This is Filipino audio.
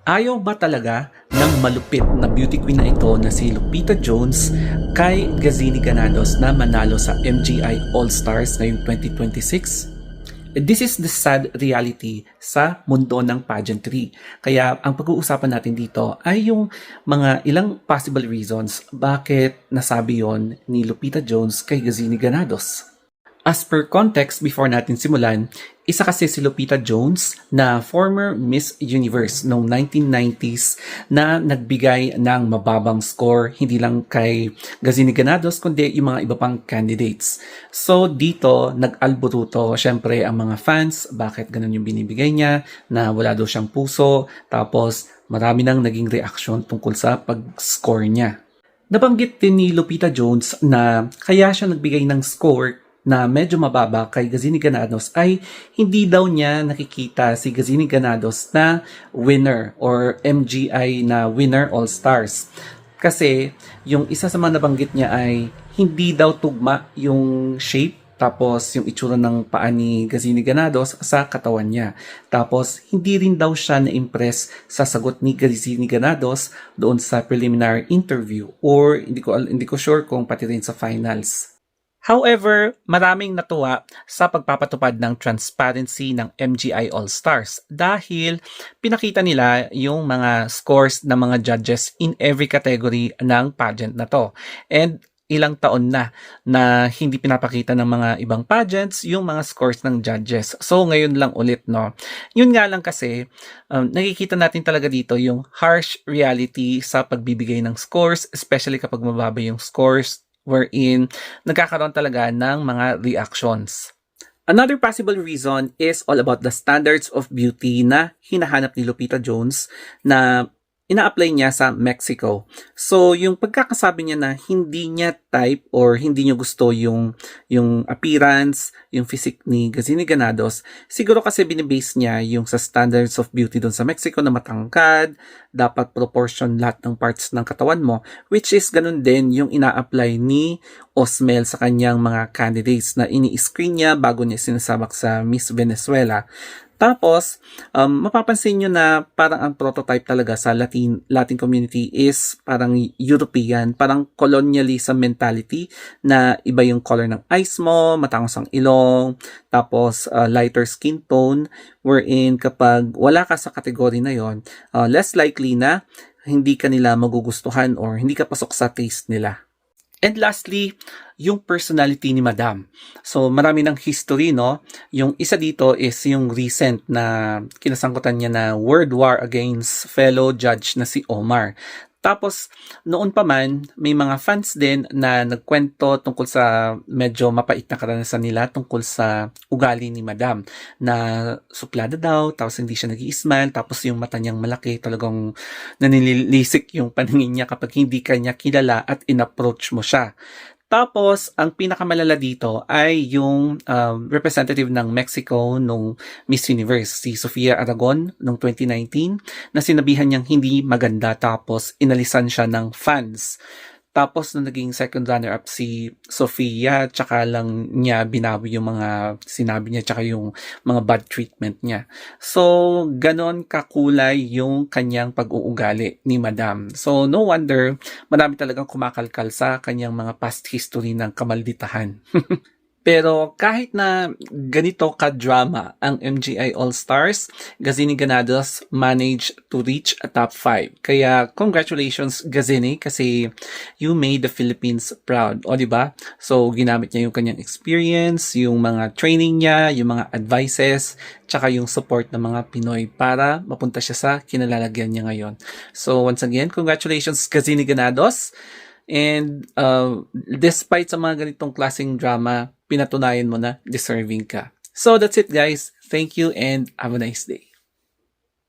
Ayaw ba talaga ng malupit na beauty queen na ito na si Lupita Jones kay Gazini Ganados na manalo sa MGI All-Stars ngayong 2026? This is the sad reality sa mundo ng pageantry. Kaya ang pag-uusapan natin dito ay yung mga ilang possible reasons bakit nasabi yon ni Lupita Jones kay Gazini Ganados. As per context, before natin simulan, isa kasi si Lupita Jones na former Miss Universe noong 1990s na nagbigay ng mababang score hindi lang kay Gazini Ganados kundi yung mga iba pang candidates. So dito, nag-alburuto syempre ang mga fans, bakit ganun yung binibigay niya, na wala daw siyang puso, tapos marami nang naging reaksyon tungkol sa pag-score niya. Nabanggit din ni Lupita Jones na kaya siya nagbigay ng score na medyo mababa kay Gazini Ganados ay hindi daw niya nakikita si Gazini Ganados na winner or MGI na winner All-Stars. Kasi yung isa sa mga nabanggit niya ay hindi daw tugma yung shape tapos yung itsura ng paa ni Gazini Ganados sa katawan niya. Tapos hindi rin daw siya na-impress sa sagot ni Gazini Ganados doon sa preliminary interview or hindi ko sure kung pati rin sa finals. However, maraming natuwa sa pagpapatupad ng transparency ng MGI All-Stars dahil pinakita nila yung mga scores ng mga judges in every category ng pageant na to. And ilang taon na hindi pinapakita ng mga ibang pageants yung mga scores ng judges. So ngayon lang ulit, no. Yun nga lang kasi nakikita natin talaga dito yung harsh reality sa pagbibigay ng scores, especially kapag mababa yung scores wherein nagkakaroon talaga ng mga reactions. Another possible reason is all about the standards of beauty na hinahanap ni Lupita Jones na ina-apply niya sa Mexico. So, yung pagkakasabi niya na hindi niya type or hindi niya gusto yung appearance, yung physique ni Gazini Ganados, siguro kasi binibase niya yung sa standards of beauty doon sa Mexico na matangkad, dapat proportion lahat ng parts ng katawan mo, which is ganun din yung ina-apply ni Osmel sa kanyang mga candidates na ini-screen niya bago niya sinasabak sa Miss Venezuela. Tapos, mapapansin nyo na parang ang prototype talaga sa Latin community is parang European, parang colonialism mentality na iba yung color ng eyes mo, matangos ang ilong, tapos lighter skin tone, wherein kapag wala ka sa kategory na yon, less likely na hindi ka nila magugustuhan or hindi ka pasok sa taste nila. And lastly, yung personality ni Madam. So, marami ng history, no? Yung isa dito is yung recent na kinasangkutan niya na World War against fellow judge na si Omar. Tapos, noon pa man, may mga fans din na nagkwento tungkol sa medyo mapait na karanasan nila tungkol sa ugali ni Madam. Na suplada daw, tapos hindi siya nag-i-smile, tapos yung mata niyang malaki, talagang nanililisik yung paningin niya kapag hindi ka niya kilala at in-approach mo siya. Tapos, ang pinakamalala dito ay yung representative ng Mexico nung Miss Universe, si Sofia Aragon nung 2019, na sinabihan niyang hindi maganda tapos inalisan siya ng fans. Tapos, nung naging second runner-up si Sofia, tsaka lang niya binawi yung mga sinabi niya, tsaka yung mga bad treatment niya. So, ganon kakulay yung kanyang pag-uugali ni Madam. So, no wonder, marami talagang kumakalkal sa kanyang mga past history ng kamalditahan. Pero kahit na ganito ka-drama ang MGI All-Stars, Gazini Ganados managed to reach a top 5. Kaya congratulations Gazini kasi you made the Philippines proud. O diba? So ginamit niya yung kanyang experience, yung mga training niya, yung mga advices, tsaka yung support ng mga Pinoy para mapunta siya sa kinalalagyan niya ngayon. So once again, congratulations Gazini Ganados. And despite sa mga ganitong klaseng drama, pinatunayan mo na deserving ka. So that's it guys. Thank you and have a nice day.